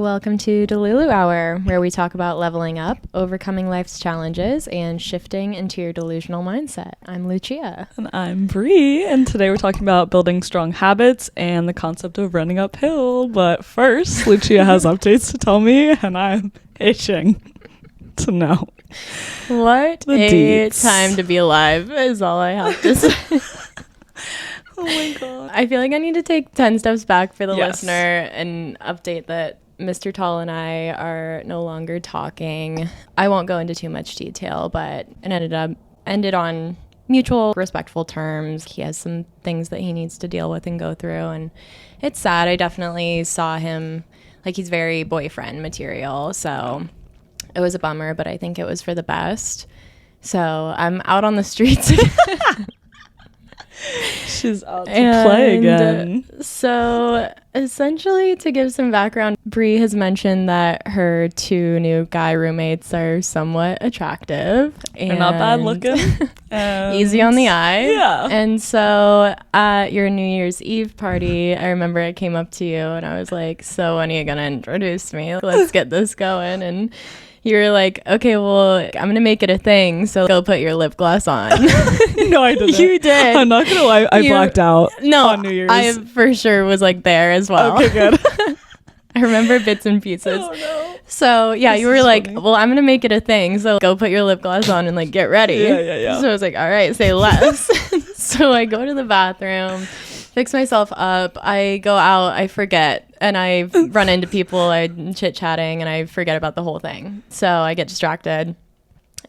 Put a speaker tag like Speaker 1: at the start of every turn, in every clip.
Speaker 1: Welcome to Delulu Hour, where we talk about leveling up, overcoming life's challenges, and shifting into your delusional mindset. I'm Lucia.
Speaker 2: And I'm Bree, and today we're talking about building strong habits and the concept of running uphill. But first, Lucia has updates to tell me, and I'm itching to know.
Speaker 1: What a time to be alive is all I have to say.
Speaker 2: Oh my god.
Speaker 1: I feel like I need to take 10 steps back for the listener and update that Mr. Tall and I are no longer talking. I won't go into too much detail, but it ended on mutual respectful terms. He has some things that he needs to deal with and go through, and it's sad. I definitely saw him like he's very boyfriend material, so it was a bummer, but I think it was for the best. So I'm out on the streets.
Speaker 2: She's out to play again.
Speaker 1: So essentially, to give some background, Bree has mentioned that her two new guy roommates are somewhat attractive.
Speaker 2: They're not bad looking.
Speaker 1: Easy on the eye.
Speaker 2: Yeah.
Speaker 1: And so at your New Year's Eve party, I remember I came up to you and I was like, so when are you going to introduce me? Let's get this going. And you were like, okay, well, I'm going to make it a thing, so go put your lip gloss on.
Speaker 2: No, I didn't.
Speaker 1: You did.
Speaker 2: I'm not going to lie. I blacked out on New Year's.
Speaker 1: I for sure was like there as well.
Speaker 2: Okay, good.
Speaker 1: I remember bits and pieces.
Speaker 2: Oh, no.
Speaker 1: So, yeah,
Speaker 2: This
Speaker 1: you were
Speaker 2: is
Speaker 1: like,
Speaker 2: funny.
Speaker 1: well, I'm going to make it a thing, so go put your lip gloss on and, like, get ready.
Speaker 2: Yeah.
Speaker 1: So I was like, all right, say less. So I go to the bathroom, fix myself up. I go out, I forget, and I run into people, I'm chit-chatting, and I forget about the whole thing. So I get distracted.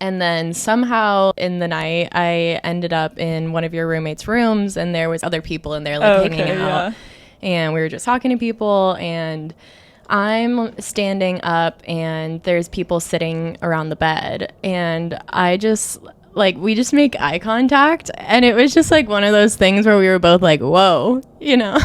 Speaker 1: And then somehow in the night, I ended up in one of your roommates' rooms, and there was other people in there, like, hanging out. Yeah. And we were just talking to people, and I'm standing up, and there's people sitting around the bed, and I just, like, we just make eye contact, and it was just, like, one of those things where we were both like, whoa, you know?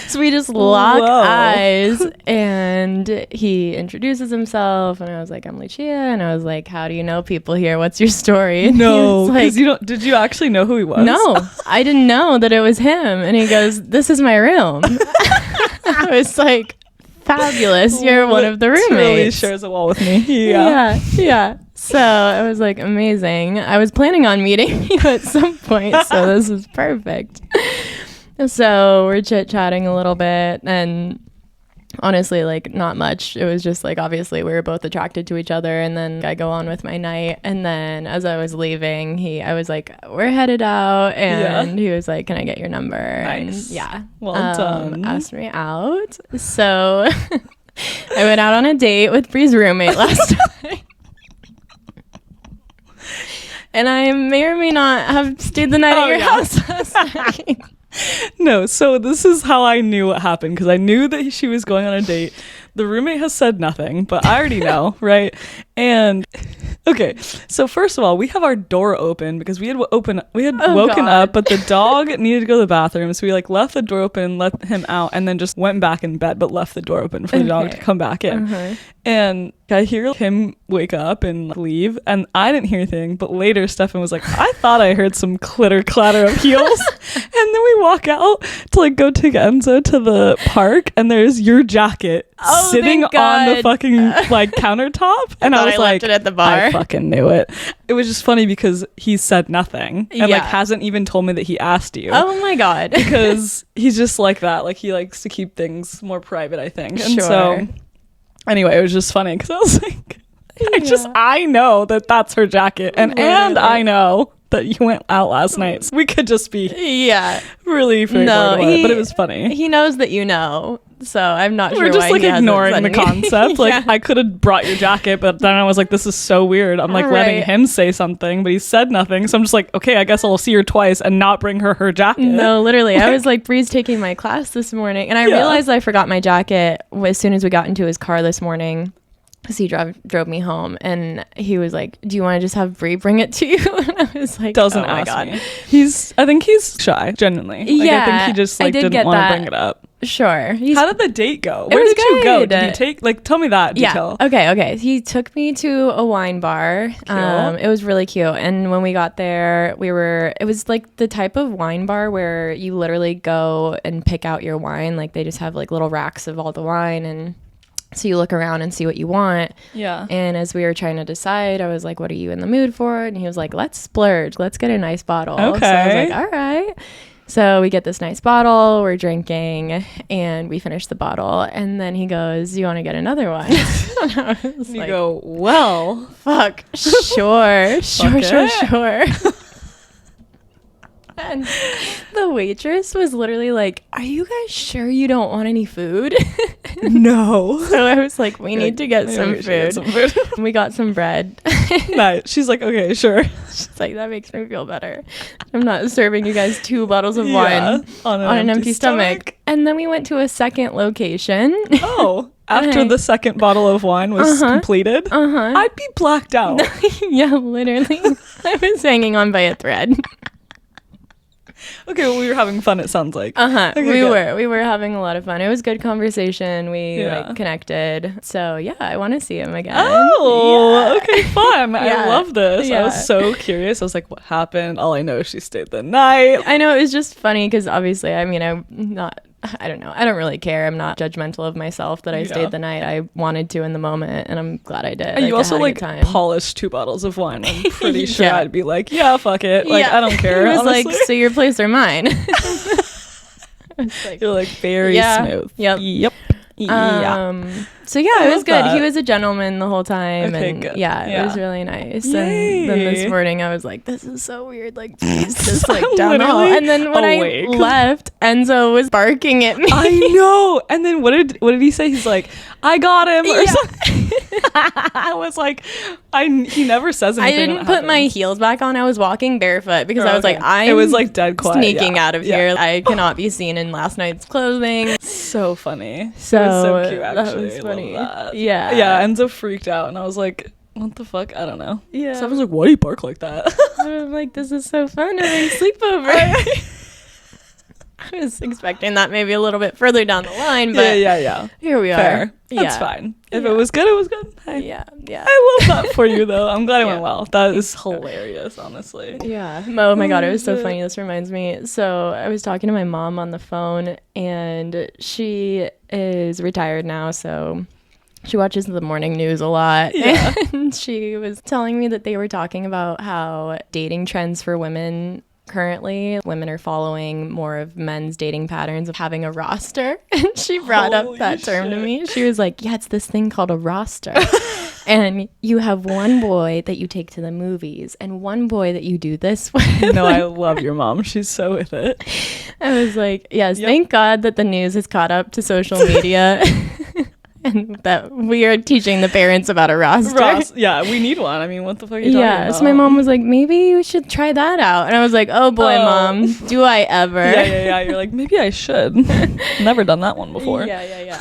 Speaker 1: So we just lock eyes, and he introduces himself, and I was like, I'm Lucia, and I was like, how do you know people here? What's your story? And
Speaker 2: No,
Speaker 1: like,
Speaker 2: did you actually know who he was?
Speaker 1: No, I didn't know that it was him. And he goes, this is my room. I was like, fabulous. You're one of the roommates.
Speaker 2: Really shares a wall with me.
Speaker 1: Yeah. So I was like, amazing. I was planning on meeting you at some point, so this is perfect. So we're chit-chatting a little bit, and honestly, like, not much. It was just like, obviously we were both attracted to each other, and then I go on with my night. And then as I was leaving, I was like, we're headed out, and he was like, can I get your number?
Speaker 2: Nice.
Speaker 1: And
Speaker 2: Well done.
Speaker 1: Asked me out. So I went out on a date with Bree's roommate last night. And I may or may not have stayed the night at your house last night.
Speaker 2: No, so this is how I knew what happened, because I knew that she was going on a date. The roommate has said nothing, but I already know, right? And okay, so first of all, we have our door open because we had woken up, but the dog needed to go to the bathroom, so we like left the door open, let him out, and then just went back in bed, but left the door open for the dog to come back in. And I hear him wake up and leave, and I didn't hear anything, but later Stefan was like, I thought I heard some clitter clatter of heels. And then we walk out to like go take Enzo to the park, and there's your jacket sitting on the fucking like countertop. And I was like,
Speaker 1: left it at the bar.
Speaker 2: I fucking knew it. It was just funny because he said nothing and like hasn't even told me that he asked you.
Speaker 1: Oh my God.
Speaker 2: Because he's just like that. Like he likes to keep things more private, I think. And so anyway, it was just funny because I was like, I know that that's her jacket, and I know that you went out last night. So we could just be really straightforward about it, but it was funny.
Speaker 1: He knows that you know, so I'm not sure.
Speaker 2: We're just
Speaker 1: why
Speaker 2: like
Speaker 1: he
Speaker 2: ignoring the concept. Like I could have brought your jacket, but then I was like, this is so weird. I'm like letting him say something, but he said nothing. So I'm just like, okay, I guess I'll see her twice and not bring her jacket.
Speaker 1: No, literally. I was like, Bree's taking my class this morning, and I realized I forgot my jacket as soon as we got into his car this morning. Because he drove me home, and he was like, do you want to just have Bree bring it to you? And I was like,
Speaker 2: ask me. I think he's shy, genuinely. Like, I think he just like didn't want to bring it up.
Speaker 1: Sure.
Speaker 2: How did the date go? Where did you go? Did you take, like, tell me that detail.
Speaker 1: Yeah. Okay. He took me to a wine bar. It was really cute. And when we got there, it was like the type of wine bar where you literally go and pick out your wine. Like they just have like little racks of all the wine, and so you look around and see what you want.
Speaker 2: Yeah.
Speaker 1: And as we were trying to decide, I was like, what are you in the mood for? And he was like, let's splurge. Let's get a nice bottle.
Speaker 2: Okay.
Speaker 1: So I was like, all right. So we get this nice bottle, we're drinking, and we finish the bottle. And then he goes, you want to get another one? And I was
Speaker 2: You
Speaker 1: like,
Speaker 2: go, well.
Speaker 1: fuck, sure. And the waitress was literally like, are you guys sure you don't want any food?
Speaker 2: No.
Speaker 1: So I was like, we need to get some food. And we got some bread.
Speaker 2: Nice. She's like, okay, sure.
Speaker 1: She's like, that makes me feel better. I'm not serving you guys 2 bottles of wine on an empty stomach. And then we went to a second location.
Speaker 2: Oh, after the second bottle of wine was completed? I'd be blacked out.
Speaker 1: Yeah, literally. I was hanging on by a thread.
Speaker 2: Okay, well, we were having fun, it sounds like.
Speaker 1: Okay, we were having a lot of fun. It was good conversation. We like connected. So yeah, I want to see him again.
Speaker 2: Okay, fun. I love this. I was so curious. I was like, what happened? All I know is she stayed the night.
Speaker 1: I know, it was just funny because obviously, I mean, I don't know. I don't really care. I'm not judgmental of myself that I stayed the night. I wanted to in the moment, and I'm glad I did.
Speaker 2: And you also like polished 2 bottles of wine. I'm pretty sure I'd be like, yeah, fuck it. Like, I don't care.
Speaker 1: It was
Speaker 2: honestly.
Speaker 1: like, so your place or mine?
Speaker 2: You're like very smooth.
Speaker 1: Yep.
Speaker 2: Yeah.
Speaker 1: So yeah, it was good. He was a gentleman the whole time,
Speaker 2: Okay,
Speaker 1: and
Speaker 2: good.
Speaker 1: it was really nice.
Speaker 2: Yay.
Speaker 1: And then this morning I was like, this is so weird, like just like down the hall. And then when I left, Enzo was barking at me.
Speaker 2: I know. And then what did he say? He's like, I got him or something. I was like, he never says anything.
Speaker 1: I didn't put my heels back on. I was walking barefoot because I was like,
Speaker 2: it was like dead quiet.
Speaker 1: Sneaking out of here. I cannot be seen in last night's clothing.
Speaker 2: So funny.
Speaker 1: So,
Speaker 2: it was so cute, actually.
Speaker 1: That was funny.
Speaker 2: That.
Speaker 1: Yeah.
Speaker 2: Enzo freaked out, and I was like, what the fuck? I don't know.
Speaker 1: Yeah.
Speaker 2: So I was like, why do you bark like that?
Speaker 1: I'm like, this is so fun having sleepover. I was expecting that maybe a little bit further down the line, but
Speaker 2: yeah.
Speaker 1: Here we are.
Speaker 2: Fair. That's fine. If it was good, it was good. Hey.
Speaker 1: Yeah.
Speaker 2: I love that for you, though. I'm glad it went well. That is hilarious, honestly.
Speaker 1: Yeah. Oh my God, it was so funny. This reminds me. So I was talking to my mom on the phone, and she is retired now, so she watches the morning news a lot.
Speaker 2: Yeah.
Speaker 1: And she was telling me that they were talking about how dating trends for women currently, women are following more of men's dating patterns of having a roster. And she brought up that term to me. She was like, yeah, it's this thing called a roster. And you have one boy that you take to the movies and one boy that you do this with.
Speaker 2: No, I love your mom. She's so with it.
Speaker 1: I was like, yes, thank God that the news has caught up to social media. And that we are teaching the parents about a roster.
Speaker 2: Yeah, we need one. I mean, what the fuck are you talking about?
Speaker 1: So my mom was like, maybe you should try that out. And I was like, oh boy, Mom, do I ever?
Speaker 2: Yeah. You're like, maybe I should. Never done that one before.
Speaker 1: Yeah.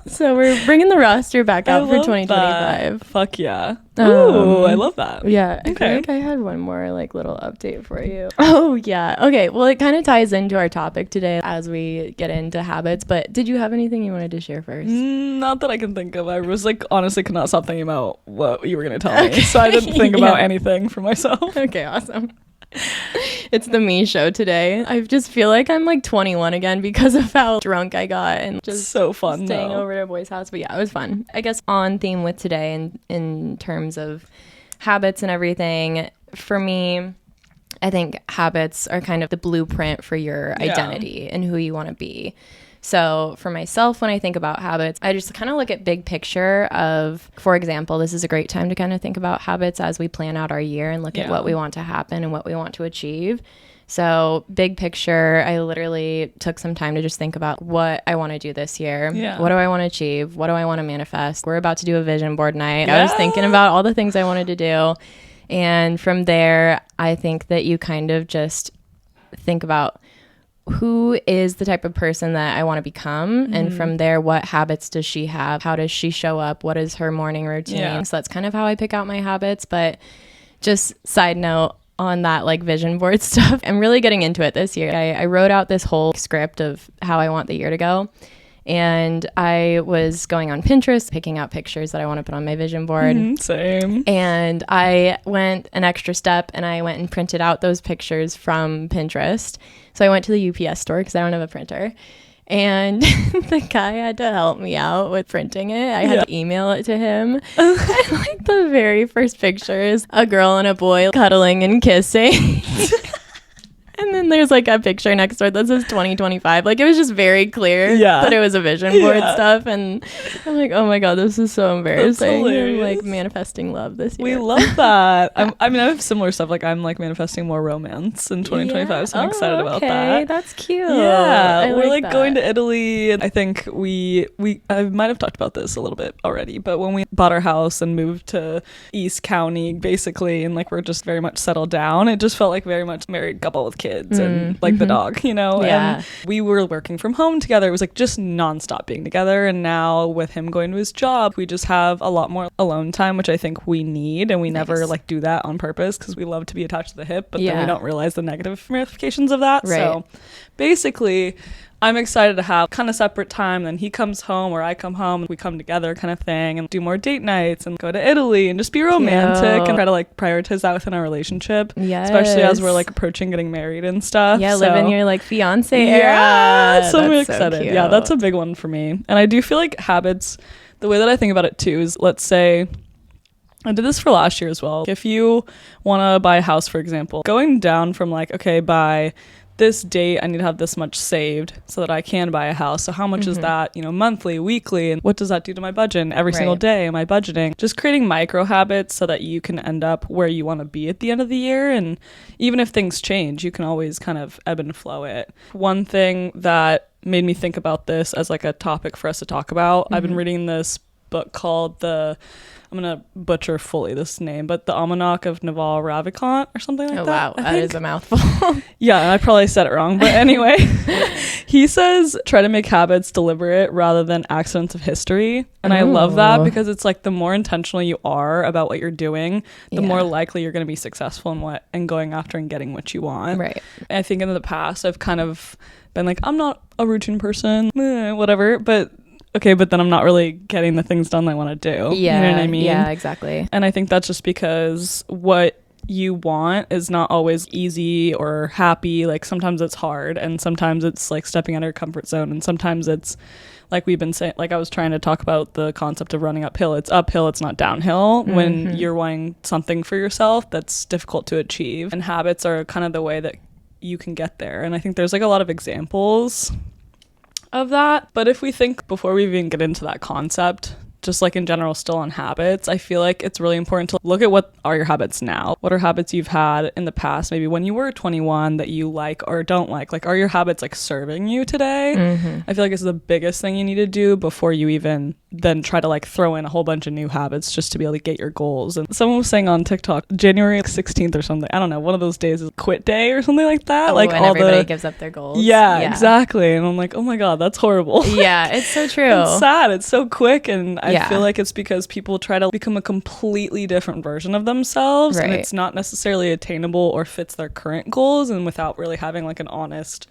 Speaker 1: So we're bringing the roster back out for 2025.
Speaker 2: Fuck yeah. Ooh, I love that.
Speaker 1: Yeah. I feel like I had one more like little update for you. Oh yeah. Okay. Well, it kind of ties into our topic today as we get into habits, but did you have anything you wanted to share first?
Speaker 2: Not that I can think of. I was like, honestly could not stop thinking about what you were going to tell me. So I didn't think about anything for myself.
Speaker 1: Okay, awesome. It's the me show today. I just feel like I'm like 21 again because of how drunk I got and just
Speaker 2: so fun
Speaker 1: staying over at a boy's house. But yeah, it was fun. I guess on theme with today in terms of habits and everything, for me, I think habits are kind of the blueprint for your identity and who you want to be. So for myself, when I think about habits, I just kind of look at big picture of, for example, this is a great time to kind of think about habits as we plan out our year and look at what we want to happen and what we want to achieve. So big picture, I literally took some time to just think about what I want to do this year. Yeah. What do I want to achieve? What do I want to manifest? We're about to do a vision board night. I was thinking about all the things I wanted to do. And from there, I think that you kind of just think about who is the type of person that I want to become? Mm-hmm. And from there, what habits does she have? How does she show up? What is her morning routine? Yeah. So that's kind of how I pick out my habits. But just side note, on that like vision board stuff. I'm really getting into it this year. I wrote out this whole script of how I want the year to go. And I was going on Pinterest, picking out pictures that I want to put on my vision board.
Speaker 2: Same.
Speaker 1: And I went an extra step and I went and printed out those pictures from Pinterest. So I went to the UPS store because I don't have a printer. And the guy had to help me out with printing it. I had to email it to him. And like the very first picture is a girl and a boy cuddling and kissing. And then there's like a picture next to it that says 2025. Like it was just very clear that it was a vision board stuff. And I'm like, oh my God, this is so embarrassing. I'm like manifesting love this year.
Speaker 2: We love that. I mean, I have similar stuff. Like I'm like manifesting more romance in 2025. So I'm excited about that.
Speaker 1: That's cute.
Speaker 2: Yeah. We're like going to Italy. I think I might have talked about this a little bit already, but when we bought our house and moved to East County, basically, and like we're just very much settled down, it just felt like very much married couple with kids and like the dog, you know? And we were working from home together. It was like just nonstop being together. And now with him going to his job, we just have a lot more alone time, which I think we need. And we never like do that on purpose because we love to be attached to the hip, but then we don't realize the negative ramifications of that. Right. So basically, I'm excited to have kind of separate time. Then he comes home or I come home and we come together kind of thing and do more date nights and go to Italy and just be romantic and try to like prioritize that within our relationship. Yes. Especially as we're like approaching getting married and stuff.
Speaker 1: Yeah, live in your like fiance era.
Speaker 2: So I'm excited. So yeah, that's a big one for me. And I do feel like habits, the way that I think about it too is, let's say, I did this for last year as well. If you want to buy a house, for example, going down from like, okay, by this date I need to have this much saved so that I can buy a house. So how much is that, you know, monthly, weekly, and what does that do to my budget? And every single day am I budgeting? Just creating micro habits so that you can end up where you want to be at the end of the year. And even if things change, you can always kind of ebb and flow it. One thing that made me think about this as like a topic for us to talk about, I've been reading this book called I'm going to butcher fully this name, but the Almanac of Naval Ravikant or something like that. Oh,
Speaker 1: wow. That is a mouthful.
Speaker 2: Yeah, I probably said it wrong. But anyway, he says try to make habits deliberate rather than accidents of history. And I love that because it's like the more intentional you are about what you're doing, the more likely you're going to be successful in and going after and getting what you want. Right. And I think in the past, I've kind of been like, I'm not a routine person, whatever. But okay, but then I'm not really getting the things done I want to do. Yeah. You know what I mean?
Speaker 1: Yeah, exactly.
Speaker 2: And I think that's just because what you want is not always easy or happy. Like sometimes it's hard and sometimes it's like stepping out of your comfort zone. And sometimes it's like we've been saying, like I was trying to talk about the concept of running uphill. It's uphill, it's not downhill when you're wanting something for yourself that's difficult to achieve. And habits are kind of the way that you can get there. And I think there's like a lot of examples of that. But if we think before we even get into that concept, just like in general still on habits, I feel like it's really important to look at what are your habits now. What are habits you've had in the past, maybe when you were 21, that you like or don't like? Like, are your habits like serving you today? I feel like it's the biggest thing you need to do before you even then try to like throw in a whole bunch of new habits just to be able to get your goals. And someone was saying on TikTok, January 16th or something, I don't know, one of those days is quit day or something like that. Like
Speaker 1: and everybody gives up their goals.
Speaker 2: Yeah, exactly. And I'm like, oh my God, that's horrible.
Speaker 1: Yeah, it's so true.
Speaker 2: It's sad. It's so quick. And I feel like it's because people try to become a completely different version of themselves. And it's not necessarily attainable or fits their current goals. And without really having like an honest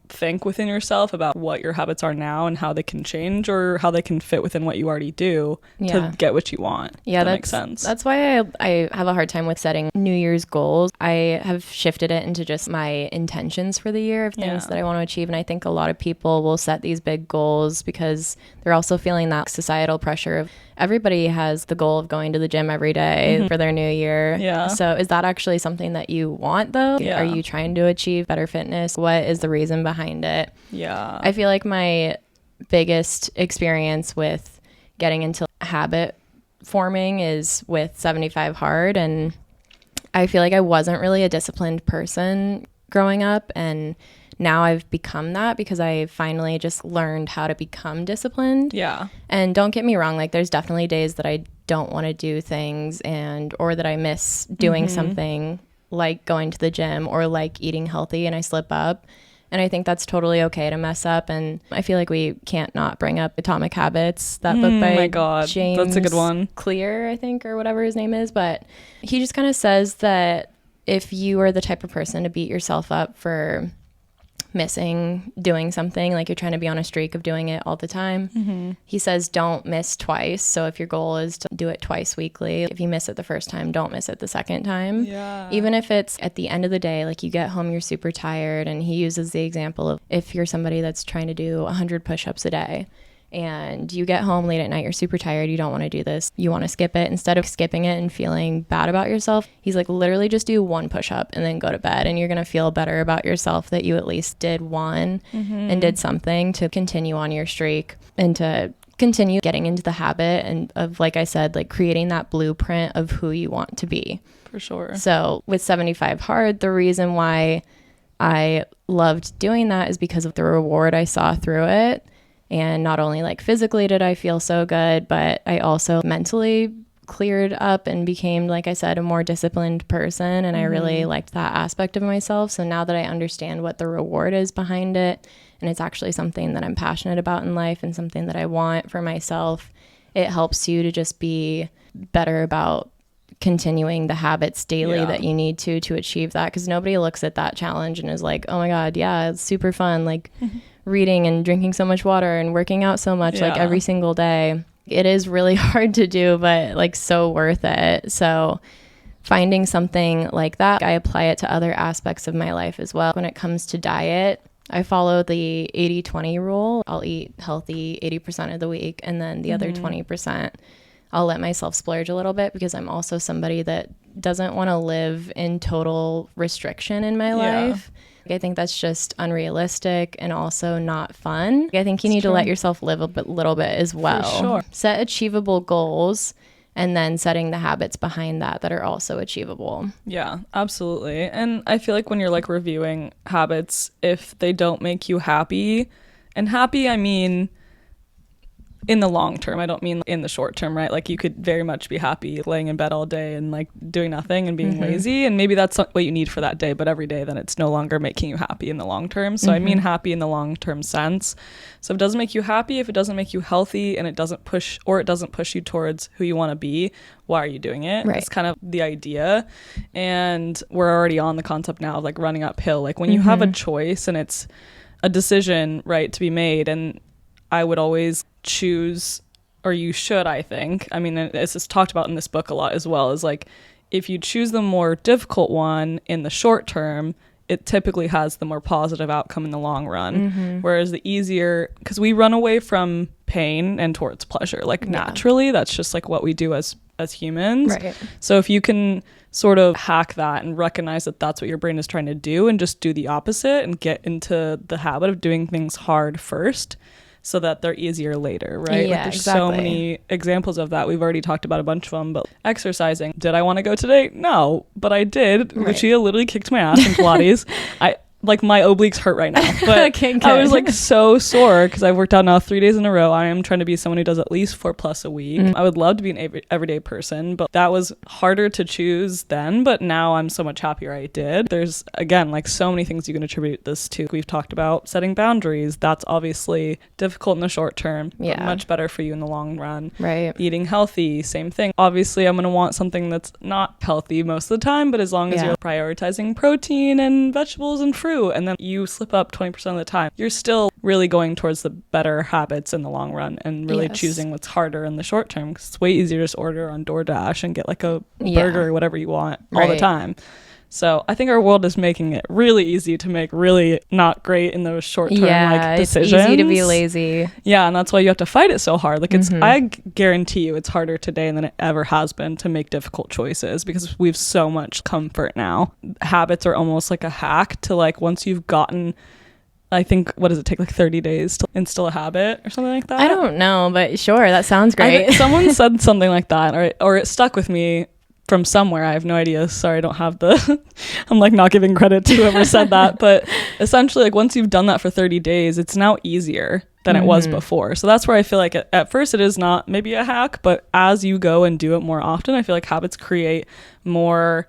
Speaker 2: think within yourself about what your habits are now and how they can change or how they can fit within what you already do to get what you want. Yeah, that makes sense.
Speaker 1: That's why I have a hard time with setting New Year's goals. I have shifted it into just my intentions for the year of things that I want to achieve. And I think a lot of people will set these big goals because they're also feeling that societal pressure of everybody has the goal of going to the gym every day for their new year. Yeah. So is that actually something that you want though? Yeah. Are you trying to achieve better fitness? What is the reason behind it? Yeah. I feel like my biggest experience with getting into habit forming is with 75 Hard. And I feel like I wasn't really a disciplined person growing up. And now I've become that because I finally just learned how to become disciplined. Yeah. And don't get me wrong, like there's definitely days that I don't want to do things or that I miss doing something like going to the gym or like eating healthy and I slip up. And I think that's totally okay to mess up. And I feel like we can't not bring up Atomic Habits, that book by James
Speaker 2: that's a good one.
Speaker 1: Clear, I think, or whatever his name is. But he just kind of says that if you are the type of person to beat yourself up for missing doing something, like you're trying to be on a streak of doing it all the time, he says don't miss twice. So if your goal is to do it twice weekly, if you miss it the first time, don't miss it the second time. Even if it's at the end of the day, like you get home, you're super tired, and he uses the example of if you're somebody that's trying to do 100 push-ups a day and you get home late at night, you're super tired, you don't want to do this, you want to skip it. Instead of skipping it and feeling bad about yourself, he's like, literally just do one push-up and then go to bed, and you're going to feel better about yourself that you at least did one and did something to continue on your streak and to continue getting into the habit and of, like I said, like creating that blueprint of who you want to be.
Speaker 2: For sure.
Speaker 1: So with 75 Hard, the reason why I loved doing that is because of the reward I saw through it. And not only like physically did I feel so good, but I also mentally cleared up and became, like I said, a more disciplined person. And I really liked that aspect of myself. So now that I understand what the reward is behind it, and it's actually something that I'm passionate about in life and something that I want for myself, it helps you to just be better about continuing the habits daily that you need to achieve that. Because nobody looks at that challenge and is like, oh my God, yeah, it's super fun. Like reading and drinking so much water and working out so much like every single day. It is really hard to do, but like so worth it. So finding something like that, I apply it to other aspects of my life as well. When it comes to diet, I follow the 80-20 rule. I'll eat healthy 80% of the week, and then the other 20%, I'll let myself splurge a little bit, because I'm also somebody that doesn't want to live in total restriction in my life. I think that's just unrealistic and also not fun. I think you need to let yourself live a little bit as well.
Speaker 2: For sure.
Speaker 1: Set achievable goals, and then setting the habits behind that are also achievable.
Speaker 2: Yeah, absolutely. And I feel like when you're like reviewing habits, if they don't make you happy, and happy, I mean in the long term, I don't mean in the short term, right? Like you could very much be happy laying in bed all day and like doing nothing and being lazy, and maybe that's what you need for that day, but every day then it's no longer making you happy in the long term. So I mean happy in the long term sense. So if it doesn't make you happy, if it doesn't make you healthy, and it doesn't push you towards who you want to be, why are you doing it? That's kind of the idea. And we're already on the concept now of like running uphill. Like when you have a choice and it's a decision, right, to be made, and I would always choose, or you should, I think, I mean, this is talked about in this book a lot as well, is like if you choose the more difficult one in the short term, it typically has the more positive outcome in the long run. Whereas the easier, because we run away from pain and towards pleasure, like naturally, that's just like what we do as humans. Right. So if you can sort of hack that and recognize that that's what your brain is trying to do, and just do the opposite and get into the habit of doing things hard first, so that they're easier later, right?
Speaker 1: Yeah,
Speaker 2: like there's so many examples of that. We've already talked about a bunch of them, but exercising. Did I want to go today? No, but I did. Right. Lucia literally kicked my ass in Pilates. Like my obliques hurt right now, but okay, I was like so sore because I've worked out now 3 days in a row. I am trying to be someone who does at least 4+ a week. I would love to be an everyday person, but that was harder to choose then, but now I'm so much happier I did. There's, again, like so many things you can attribute this to. We've talked about setting boundaries. That's obviously difficult in the short term, but much better for you in the long run. Right. Eating healthy, same thing. Obviously, I'm going to want something that's not healthy most of the time, but as long as you're prioritizing protein and vegetables and fruit, and then you slip up 20% of the time, you're still really going towards the better habits in the long run, and really choosing what's harder in the short term, because it's way easier to just order on DoorDash and get like a burger or whatever you want all the time. So I think our world is making it really easy to make really not great in those short-term like decisions.
Speaker 1: It's easy to be lazy.
Speaker 2: Yeah, and that's why you have to fight it so hard. Like it's, I guarantee you, it's harder today than it ever has been to make difficult choices, because we have so much comfort now. Habits are almost like a hack to, like, once you've gotten, I think, what does it take, like 30 days to instill a habit or something like that?
Speaker 1: I don't know, but sure, that sounds great.
Speaker 2: Someone said something like that, or it stuck with me from somewhere. I have no idea. Sorry, I don't have the I'm like not giving credit to whoever said that, but essentially, like, once you've done that for 30 days, it's now easier than it was before. So that's where I feel like at first it is not maybe a hack, but as you go and do it more often, I feel like habits create more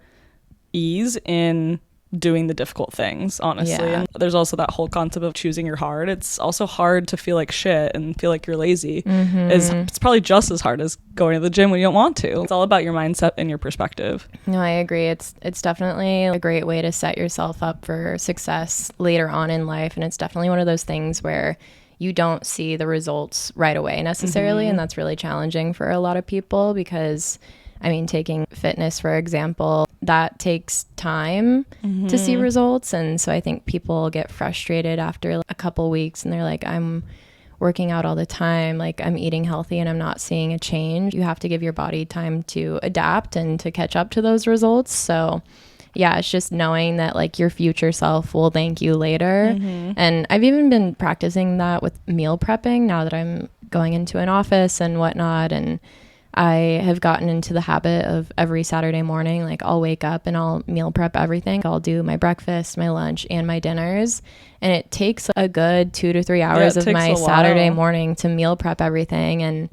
Speaker 2: ease in doing the difficult things, honestly.
Speaker 1: Yeah.
Speaker 2: And there's also that whole concept of choosing your hard. It's also hard to feel like shit and feel like you're lazy. It's probably just as hard as going to the gym when you don't want to. It's all about your mindset and your perspective.
Speaker 1: No, I agree. It's definitely a great way to set yourself up for success later on in life. And it's definitely one of those things where you don't see the results right away necessarily. And that's really challenging for a lot of people because, I mean, taking fitness, for example, that takes time to see results. And so I think people get frustrated after a couple weeks and they're like, I'm working out all the time, like I'm eating healthy and I'm not seeing a change. You have to give your body time to adapt and to catch up to those results. So yeah, it's just knowing that like your future self will thank you later. And I've even been practicing that with meal prepping now that I'm going into an office and whatnot. And I have gotten into the habit of every Saturday morning, like I'll wake up and I'll meal prep everything. I'll do my breakfast, my lunch, and my dinners. And it takes a good 2 to 3 hours of my Saturday morning to meal prep everything. And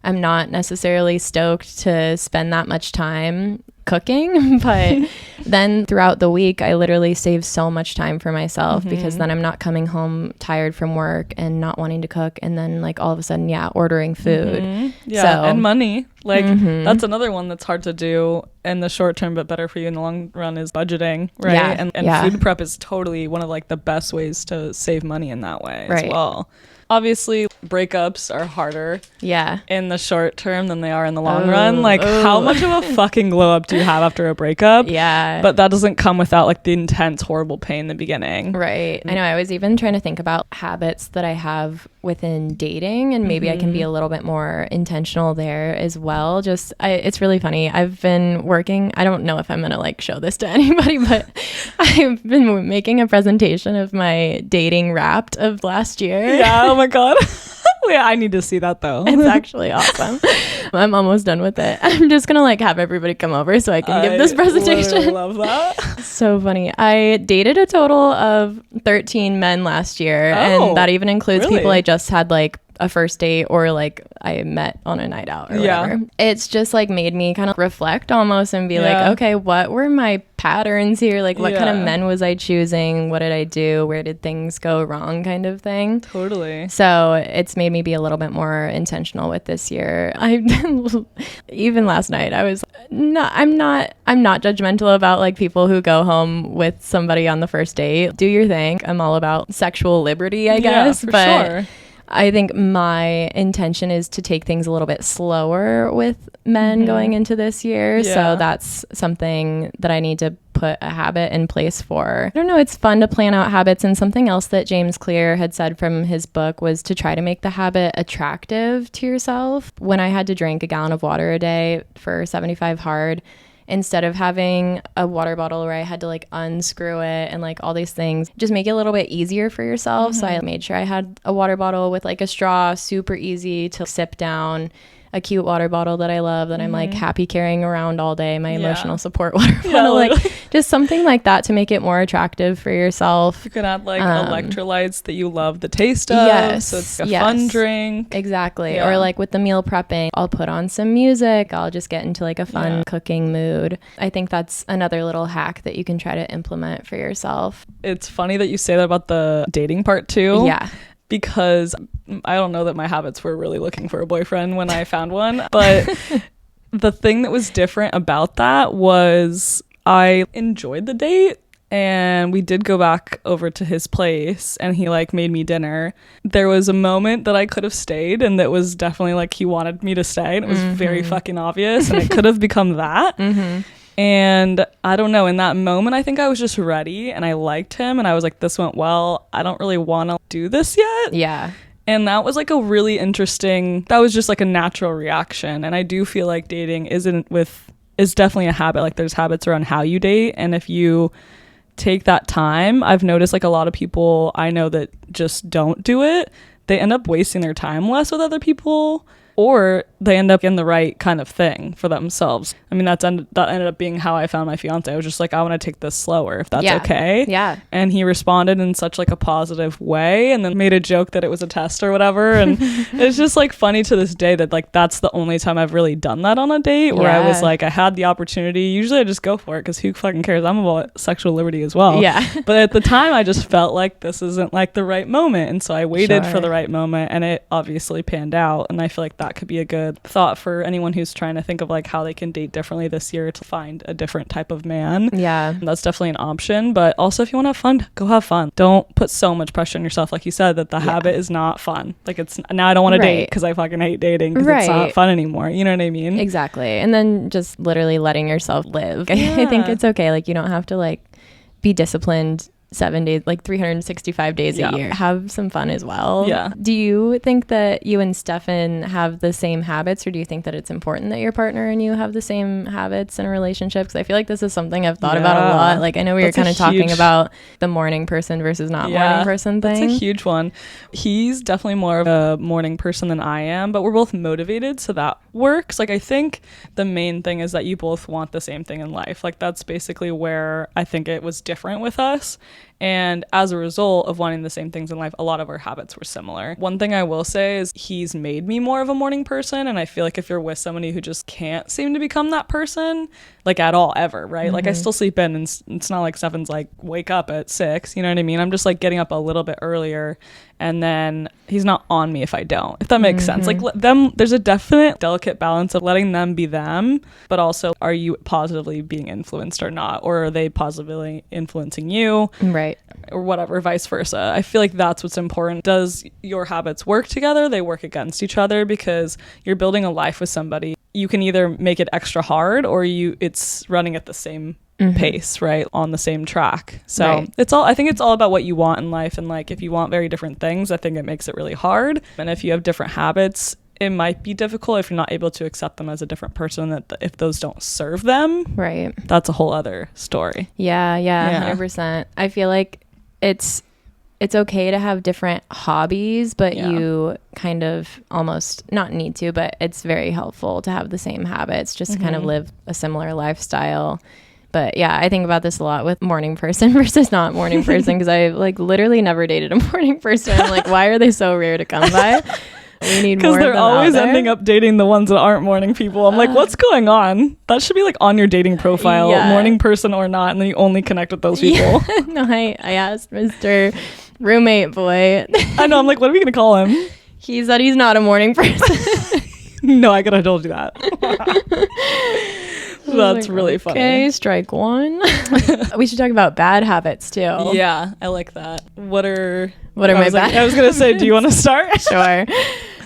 Speaker 1: I'm not necessarily stoked to spend that much time cooking, but then throughout the week I literally save so much time for myself because then I'm not coming home tired from work and not wanting to cook and then like all of a sudden ordering food
Speaker 2: and money, like that's another one that's hard to do in the short term but better for you in the long run is budgeting, right? And food prep is totally one of like the best ways to save money in that way as well. Obviously, breakups are harder in the short term than they are in the long run. Like, how much of a fucking glow up do you have after a breakup? Yeah. But that doesn't come without, like, the intense, horrible pain in the beginning.
Speaker 1: Right. I know. I was even trying to think about habits that I have within dating, and maybe I can be a little bit more intentional there as well. It's really funny. I've been working, I don't know if I'm going to, like, show this to anybody, but I've been making a presentation of my dating Wrapped of last year.
Speaker 2: Yeah. Oh my God. Yeah, I need to see that though.
Speaker 1: It's actually awesome. I'm almost done with it. I'm just gonna like have everybody come over so I can give this presentation.
Speaker 2: I love that.
Speaker 1: So funny. I dated a total of 13 men last year, and that even includes people I just had like a first date or like I met on a night out or whatever. It's just like made me kind of reflect almost and be like, okay, what were my patterns here? Like what kind of men was I choosing? What did I do? Where did things go wrong kind of thing?
Speaker 2: Totally.
Speaker 1: So it's made me be a little bit more intentional with this year. Even last night I'm not judgmental about like people who go home with somebody on the first date. Do your thing. I'm all about sexual liberty, I guess. But sure. I think my intention is to take things a little bit slower with men going into this year. So that's something that I need to put a habit in place for. I don't know, it's fun to plan out habits. And something else that James Clear had said from his book was to try to make the habit attractive to yourself. When I had to drink a gallon of water a day for 75 hard, instead of having a water bottle where I had to like unscrew it and like all these things, just make it a little bit easier for yourself. So I made sure I had a water bottle with like a straw, super easy to sip down, a cute water bottle that I love that I'm like happy carrying around all day, my emotional support water bottle, like just something like that to make it more attractive for yourself.
Speaker 2: You can add like electrolytes that you love the taste of, so it's a fun drink.
Speaker 1: Exactly. Or like with the meal prepping, I'll put on some music, I'll just get into like a fun cooking mood. I think that's another little hack that you can try to implement for yourself.
Speaker 2: It's funny that you say that about the dating part too. Yeah. Because I don't know that my habits were really looking for a boyfriend when I found one. But the thing that was different about that was I enjoyed the date. And we did go back over to his place and he like made me dinner. There was a moment that I could have stayed and that was definitely like he wanted me to stay. And it was very fucking obvious. And it could have become that. And I don't know, in that moment, I think I was just ready and I liked him and I was like, this went well. I don't really want to do this yet. Yeah. And that was like a really interesting, that was just like a natural reaction. And I do feel like dating is definitely a habit. Like there's habits around how you date. And if you take that time, I've noticed like a lot of people I know that just don't do it. They end up wasting their time less with other people, or they end up in the right kind of thing for themselves. I mean, that ended up being how I found my fiance. I was just like, I want to take this slower, if that's okay.
Speaker 1: Yeah.
Speaker 2: And he responded in such like a positive way, and then made a joke that it was a test or whatever. And it's just like funny to this day that like that's the only time I've really done that on a date, where I was like, I had the opportunity. Usually I just go for it because who fucking cares? I'm about sexual liberty as well.
Speaker 1: Yeah.
Speaker 2: But at the time I just felt like this isn't like the right moment. And so I waited for the right moment, and it obviously panned out. And I feel like that could be a good thought for anyone who's trying to think of like how they can date differently this year to find a different type of man.
Speaker 1: Yeah.
Speaker 2: That's definitely an option. But also, if you want to have fun, go have fun. Don't put so much pressure on yourself. Like you said, that the habit is not fun. Like it's now I don't want to date because I fucking hate dating because it's not fun anymore. You know what I mean?
Speaker 1: Exactly. And then just literally letting yourself live. I think it's okay. Like you don't have to like be disciplined 7 days, like 365 days a year. Have some fun as well.
Speaker 2: Yeah.
Speaker 1: Do you think that you and Stefan have the same habits, or do you think that it's important that your partner and you have the same habits in a relationship? Because I feel like this is something I've thought about a lot. Like I know we were kind of talking about the morning person versus not morning person thing.
Speaker 2: That's a huge one. He's definitely more of a morning person than I am, but we're both motivated, so that works. Like I think the main thing is that you both want the same thing in life. Like that's basically where I think it was different with us. And as a result of wanting the same things in life, a lot of our habits were similar. One thing I will say is he's made me more of a morning person. And I feel like if you're with somebody who just can't seem to become that person, like at all, ever, right? Like I still sleep in, and it's not like Stefan's like, wake up at 6, you know what I mean? I'm just like getting up a little bit earlier, and then he's not on me if I don't, if that makes sense. Like there's a definite delicate balance of letting them be them, but also are you positively being influenced or not? Or are they positively influencing you?
Speaker 1: Right.
Speaker 2: Or whatever, vice versa. I feel like that's what's important. Does your habits work together? They work against each other, because you're building a life with somebody. You can either make it extra hard, or it's running at the same pace, right? On the same track. So I think it's all about what you want in life. And like, if you want very different things, I think it makes it really hard. And if you have different habits, it might be difficult if you're not able to accept them as a different person, that if those don't serve them,
Speaker 1: right,
Speaker 2: that's a whole other story.
Speaker 1: Yeah 100%. I feel like it's okay to have different hobbies, but you kind of almost not need to, but it's very helpful to have the same habits, just to kind of live a similar lifestyle. But yeah, I think about this a lot with morning person versus not morning person, because I like literally never dated a morning person. I'm like, why are they so rare to come by? We need more. Because
Speaker 2: they're always ending up dating the ones that aren't morning people. I'm like, what's going on? That should be like on your dating profile, morning person or not, and then you only connect with those people.
Speaker 1: No, I asked Mr. Roommate Boy.
Speaker 2: I know. I'm like, what are we gonna call him?
Speaker 1: He said he's not a morning person.
Speaker 2: No, I could have told you that. That's like, really funny.
Speaker 1: Okay, strike one. We should talk about bad habits too.
Speaker 2: Yeah, I like that. What are
Speaker 1: my bad?
Speaker 2: I was gonna say, do you want to start?
Speaker 1: Sure.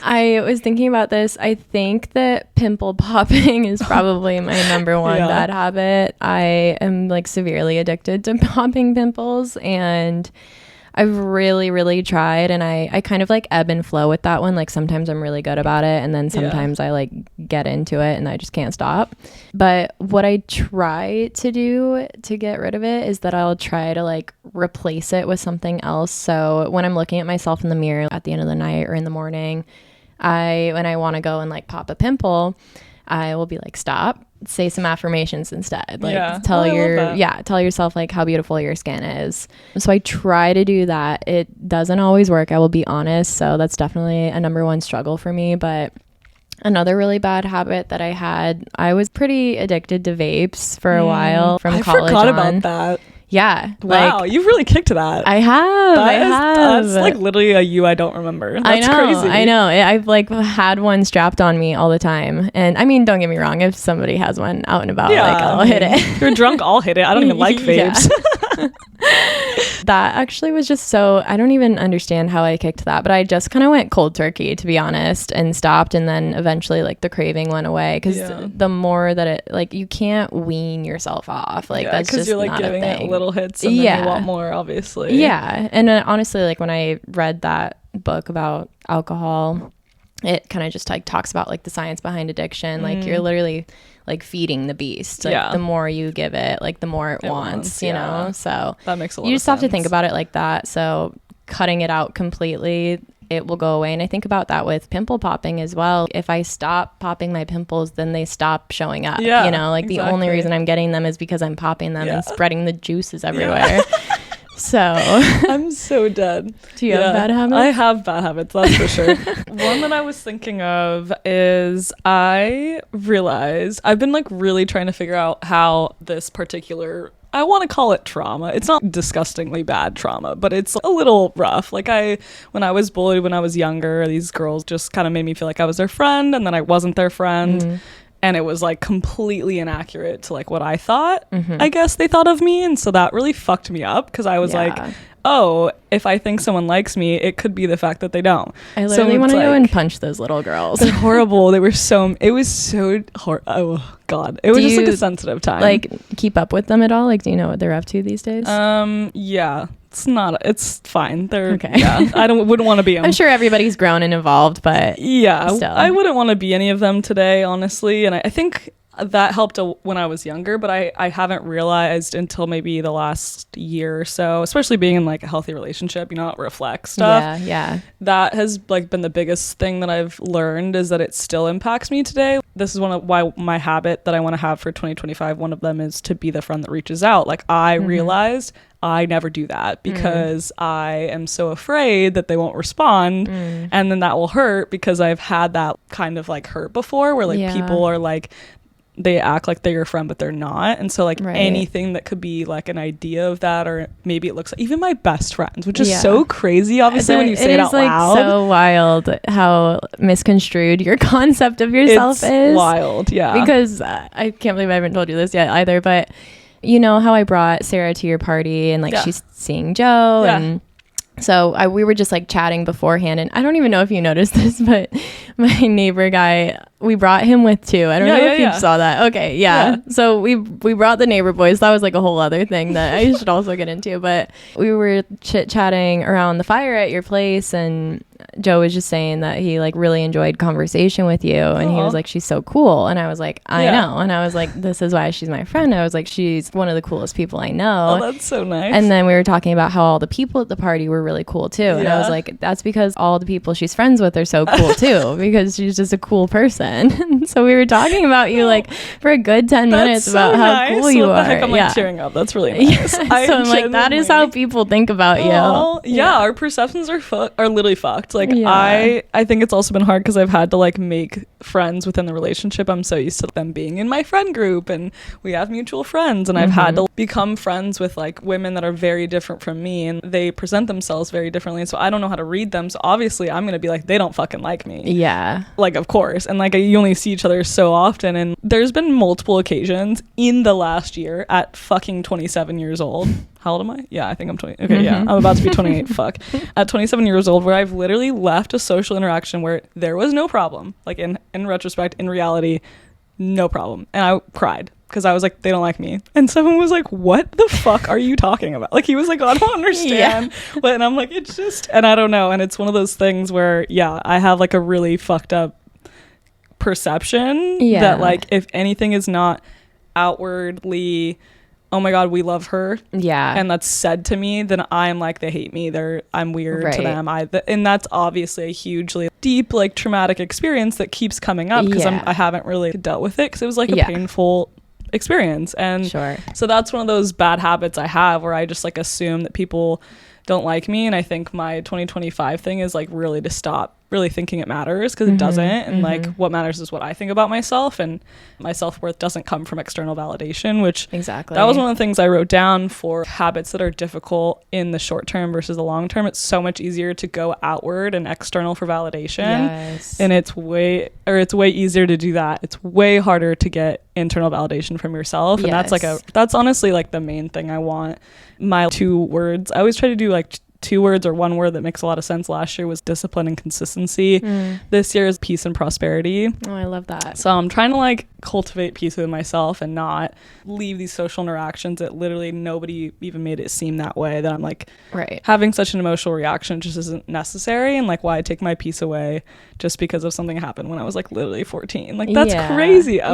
Speaker 1: I was thinking about this. I think that pimple popping is probably my number one bad habit. I am like severely addicted to popping pimples, and I've really, really tried, and I kind of like ebb and flow with that one. Like sometimes I'm really good about it, and then sometimes I like get into it and I just can't stop. But what I try to do to get rid of it is that I'll try to like replace it with something else. So when I'm looking at myself in the mirror at the end of the night or in the morning, when I want to go and like pop a pimple, I will be like, stop, say some affirmations instead. Like tell yourself like how beautiful your skin is. So I try to do that. It doesn't always work, I will be honest. So that's definitely a number one struggle for me. But another really bad habit that I had, I was pretty addicted to vapes for a while from college. I forgot
Speaker 2: about that.
Speaker 1: Yeah.
Speaker 2: Wow, you've really kicked that.
Speaker 1: I have.
Speaker 2: That's like literally a you I don't remember. That's crazy.
Speaker 1: I know. I've like had one strapped on me all the time. And I mean, don't get me wrong. If somebody has one out and about, like I'll hit it.
Speaker 2: If you're drunk, I'll hit it. I don't even like vapes.
Speaker 1: That actually was just so, I don't even understand how I kicked that, but I just kind of went cold turkey, to be honest, and stopped. And then eventually like the craving went away, because the more that it, like, you can't wean yourself off. Like that's just you're like not giving it
Speaker 2: little hits and then you want more, obviously.
Speaker 1: Yeah. And honestly, like when I read that book about alcohol, it kind of just like talks about like the science behind addiction. Like you're literally like feeding the beast. Like the more you give it, like the more it wants, you know? So
Speaker 2: that makes a lot of sense.
Speaker 1: You just have to think about it like that. So cutting it out completely, it will go away. And I think about that with pimple popping as well. If I stop popping my pimples, then they stop showing up.
Speaker 2: Yeah,
Speaker 1: you know, like the only reason I'm getting them is because I'm popping them and spreading the juices everywhere. So
Speaker 2: I'm so dead.
Speaker 1: Do you have bad habits?
Speaker 2: I have bad habits, that's for sure. One that I was thinking of is I realized I've been like really trying to figure out how this particular, I want to call it trauma. It's not disgustingly bad trauma, but it's a little rough. Like when I was bullied when I was younger, these girls just kind of made me feel like I was their friend, and then I wasn't their friend. Mm-hmm. And it was like completely inaccurate to like what I thought, I guess they thought of me. And so that really fucked me up because I was like, oh, if I think someone likes me, it could be the fact that they don't.
Speaker 1: I literally want to go and punch those little girls.
Speaker 2: They're horrible. It was so oh God. It was just like a sensitive time.
Speaker 1: Like keep up with them at all? Like, do you know what they're up to these days?
Speaker 2: Yeah. It's fine. They're okay. Yeah. Wouldn't want to be them.
Speaker 1: I'm sure everybody's grown and evolved, but
Speaker 2: yeah,
Speaker 1: still.
Speaker 2: I wouldn't want to be any of them today, honestly. And I think that helped when I was younger, but I haven't realized until maybe the last year or so, especially being in like a healthy relationship, you know, it reflects stuff.
Speaker 1: Yeah.
Speaker 2: That has like been the biggest thing that I've learned, is that it still impacts me today. This is why my habit that I want to have for 2025, one of them is to be the friend that reaches out. Like I realized I never do that because I am so afraid that they won't respond, and then that will hurt, because I've had that kind of like hurt before where like people are like, they act like they're your friend, but they're not. And so like anything that could be like an idea of that, or maybe it looks like even my best friends, which is so crazy, obviously, when you say it out loud.
Speaker 1: It is like so wild how misconstrued your concept of yourself is.
Speaker 2: It's wild, yeah.
Speaker 1: Because I can't believe I haven't told you this yet either, but you know how I brought Sarah to your party and like she's seeing Joe and so we were just like chatting beforehand, and I don't even know if you noticed this, but my neighbor guy, we brought him with too. I don't know if you saw that. Okay, so we brought the neighbor boys. That was like a whole other thing that I should also get into. But we were chit-chatting around the fire at your place, and Joe was just saying that he like really enjoyed conversation with you, and he was like, she's so cool. And I was like, I know. And I was like, this is why she's my friend. I was like, she's one of the coolest people I know.
Speaker 2: Oh, that's so nice.
Speaker 1: And then we were talking about how all the people at the party were really cool too. And I was like, that's because all the people she's friends with are so cool too, because she's just a cool person. So we were talking about you like for a good 10 minutes about how cool you are.
Speaker 2: What the heck? I'm like cheering up. That's really nice.
Speaker 1: So I'm like, that is how people think about you.
Speaker 2: Yeah, our perceptions are literally fucked. Like I think it's also been hard because I've had to like make friends within the relationship. I'm so used to them being in my friend group, and we have mutual friends, and I've had to become friends with like women that are very different from me, and they present themselves very differently, and so I don't know how to read them. So obviously I'm gonna be like, they don't fucking like me.
Speaker 1: Yeah,
Speaker 2: like of course. And like you only see each other so often, and there's been multiple occasions in the last year at fucking 27 years old. How old am I? Yeah, I think I'm 20. Okay, yeah, I'm about to be 28. Fuck. At 27 years old, where I've literally left a social interaction where there was no problem. Like in retrospect, in reality, no problem. And I cried because I was like, they don't like me. And someone was like, what the fuck are you talking about? Like he was like, I don't understand. But and I'm like, it's just, and I don't know. And it's one of those things where, I have like a really fucked up perception that like if anything is not outwardly, oh my god, we love her, and that's said to me, then I'm like, they hate me, I'm weird to them. And that's obviously a hugely deep like traumatic experience that keeps coming up because I haven't really dealt with it because it was like a painful experience. And so that's one of those bad habits I have where I just like assume that people don't like me. And I think my 2025 thing is like really to stop really thinking it matters, because it doesn't. And like what matters is what I think about myself, and my self-worth doesn't come from external validation, which that was one of the things I wrote down for habits that are difficult in the short term versus the long term. It's so much easier to go outward and external for validation, and it's way easier to do that. It's way harder to get internal validation from yourself, and that's honestly like the main thing I want. My 2 words, I always try to do like 2 words or 1 word that makes a lot of sense. Last year was discipline and consistency. This year is peace and prosperity.
Speaker 1: Oh, I love that.
Speaker 2: So I'm trying to like cultivate peace with myself and not leave these social interactions that literally nobody even made it seem that way, that I'm like having such an emotional reaction just isn't necessary, and like why I take my peace away just because of something happened when I was like literally 14. Like that's crazy. So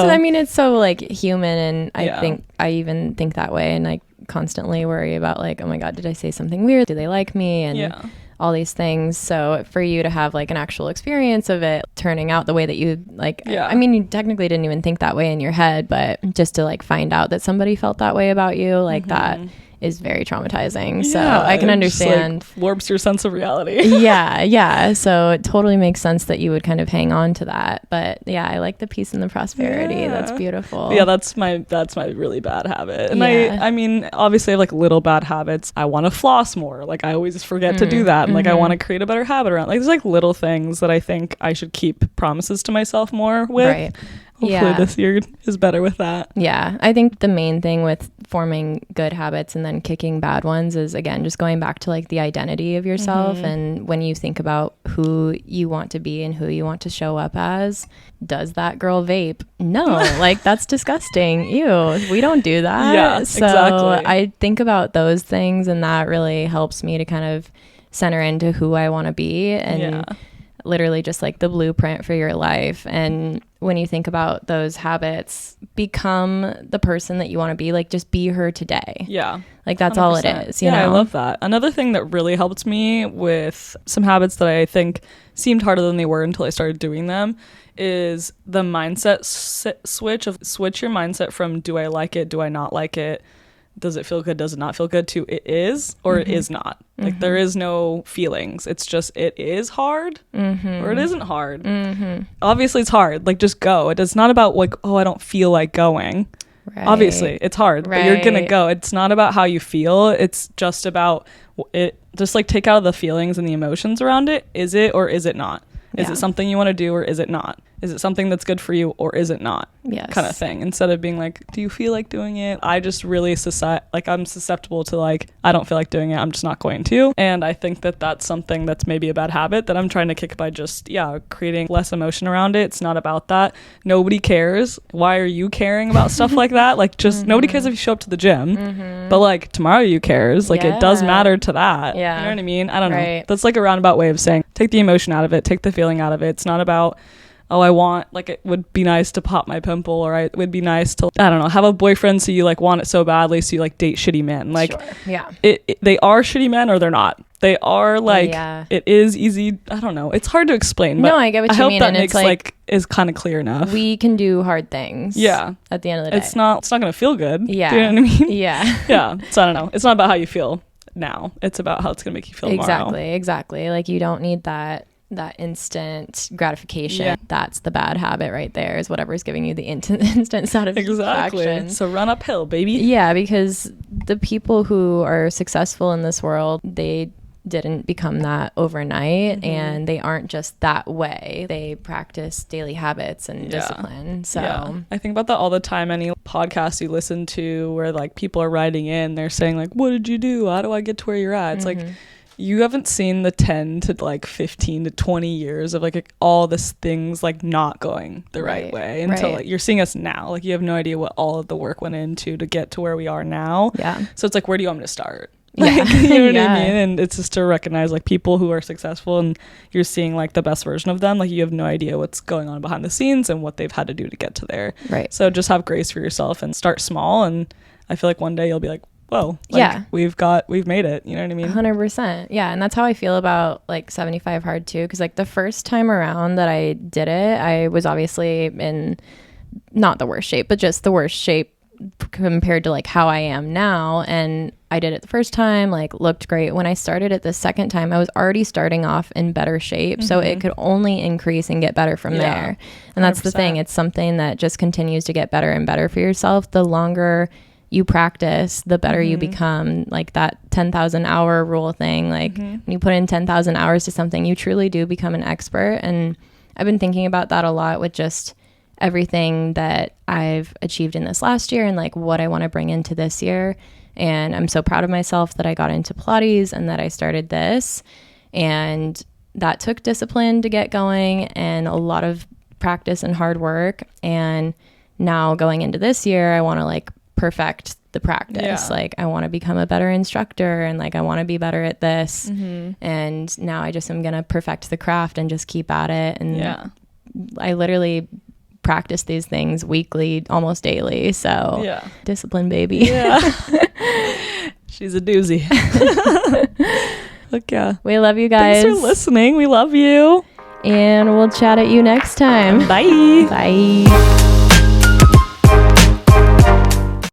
Speaker 1: I mean, it's so like human, and I think I even think that way, and I constantly worry about like, oh my god, did I say something weird? Do they like me? And all these things. So for you to have like an actual experience of it turning out the way that you like, I mean, you technically didn't even think that way in your head, but just to like find out that somebody felt that way about you, like that is very traumatizing. So I can understand.
Speaker 2: Just, like, warps your sense of reality.
Speaker 1: yeah. So it totally makes sense that you would kind of hang on to that. But yeah, I like the peace and the prosperity. Yeah. That's beautiful.
Speaker 2: Yeah, that's my really bad habit. And I mean, obviously I have like little bad habits. I want to floss more. Like I always forget to do that. And like I want to create a better habit around. Like there's like little things that I think I should keep promises to myself more with.
Speaker 1: Right.
Speaker 2: Hopefully this year is better with that.
Speaker 1: Yeah. I think the main thing with forming good habits and then kicking bad ones is, again, just going back to like the identity of yourself. And when you think about who you want to be and who you want to show up as, does that girl vape? No, like that's disgusting. Ew, we don't do that.
Speaker 2: Yeah,
Speaker 1: so
Speaker 2: exactly.
Speaker 1: I think about those things, and that really helps me to kind of center into who I want to be and literally just like the blueprint for your life. And when you think about those habits, become the person that you want to be. Like just be her today.
Speaker 2: Yeah.
Speaker 1: Like that's 100%. All it is.
Speaker 2: You know? I love that. Another thing that really helped me with some habits that I think seemed harder than they were until I started doing them is the mindset switch your mindset from do I like it, do I not like it, does it feel good, does it not feel good, to it is or it is not. Like there is no feelings. It's just it is hard or it isn't hard. Obviously it's hard. Like just go. It's not about like, oh, I don't feel like going. Right. Obviously it's hard, but you're gonna go. It's not about how you feel. It's just about it. Just like take out the feelings and the emotions around it. Is it or is it not? Is it something you want to do or is it not? Is it something that's good for you or is it not?
Speaker 1: Yes.
Speaker 2: Kind of thing. Instead of being like, do you feel like doing it? I just really I'm susceptible to like, I don't feel like doing it. I'm just not going to. And I think that that's something that's maybe a bad habit that I'm trying to kick by just, creating less emotion around it. It's not about that. Nobody cares. Why are you caring about stuff like that? Like just nobody cares if you show up to the gym, but like tomorrow you cares. Like it does matter to that. Yeah. You know what I mean? I don't know. That's like a roundabout way of saying take the emotion out of it, take the feeling out of it. It's not about, oh, I want, like, it would be nice to pop my pimple, or it would be nice to, I don't know, have a boyfriend so you, like, want it so badly so you, like, date shitty men. Like, they are shitty men or they're not. They are, like, it is easy. I don't know. It's hard to explain. But
Speaker 1: no, I get what you mean.
Speaker 2: I hope that makes, like, is kind of clear enough.
Speaker 1: We can do hard things. Yeah. At the end of the day.
Speaker 2: It's not going to feel good.
Speaker 1: Yeah.
Speaker 2: Do you know what I mean?
Speaker 1: Yeah.
Speaker 2: Yeah. So I don't know. It's not about how you feel now. It's about how it's going to make you feel tomorrow.
Speaker 1: Exactly. Like, you don't need that instant gratification. Yeah. That's the bad habit right there, is whatever's giving you the instant satisfaction.
Speaker 2: Exactly. So run uphill, baby.
Speaker 1: Yeah, because the people who are successful in this world, they didn't become that overnight, and they aren't just that way. They practice daily habits and discipline. So
Speaker 2: I think about that all the time. Any podcast you listen to where like people are writing in, they're saying like, what did you do? How do I get to where you're at? It's like, you haven't seen the 10 to like 15 to 20 years of like all this things like not going the right way until like you're seeing us now. Like you have no idea what all of the work went into to get to where we are now. Yeah. So it's like, where do you want me to start? Like, you know what I mean? And it's just to recognize like people who are successful and you're seeing like the best version of them. Like you have no idea what's going on behind the scenes and what they've had to do to get to there. Right. So just have grace for yourself and start small. And I feel like one day you'll be like, whoa, like, we've made it. You know what I mean?
Speaker 1: 100%. Yeah. And that's how I feel about like 75 hard too. Cause like the first time around that I did it, I was obviously in not the worst shape, but just the worst shape compared to like how I am now. And I did it the first time, like looked great. When I started it the second time, I was already starting off in better shape. So it could only increase and get better from there. And that's 100%. The thing. It's something that just continues to get better and better for yourself. The longer you practice, the better you become. Like that 10,000 hour rule thing. Like when you put in 10,000 hours to something, you truly do become an expert. And I've been thinking about that a lot with just everything that I've achieved in this last year and like what I want to bring into this year. And I'm so proud of myself that I got into Pilates and that I started this. And that took discipline to get going and a lot of practice and hard work. And now going into this year, I want to like perfect the practice. Like I want to become a better instructor and like I want to be better at this. And now I just am going to perfect the craft and just keep at it. And I literally practice these things weekly, almost daily. So discipline, baby.
Speaker 2: She's a doozy. Fuck yeah.
Speaker 1: We love you guys.
Speaker 2: Thanks for listening. We love you.
Speaker 1: And we'll chat at you next time.
Speaker 2: Bye.
Speaker 1: Bye.